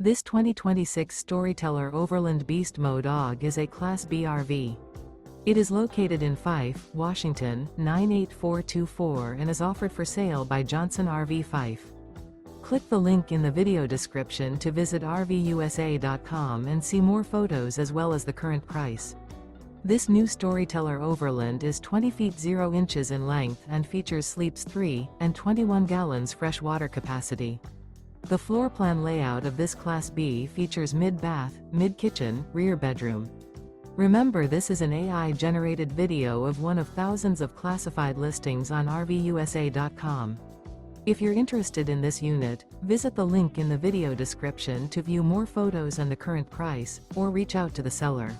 This 2026 Storyteller Overland Beast Mode OG is a Class B RV. It is located in Fife, Washington, 98424 and is offered for sale by Johnson RV Fife. Click the link in the video description to visit RVUSA.com and see more photos as well as the current price. This new Storyteller Overland is 20 feet 0 inches in length and features sleeps 3 and 21 gallons fresh water capacity. The floor plan layout of this Class B features mid-bath, mid-kitchen, rear bedroom. Remember, this is an AI-generated video of one of thousands of classified listings on RVUSA.com. If you're interested in this unit, visit the link in the video description to view more photos and the current price, or reach out to the seller.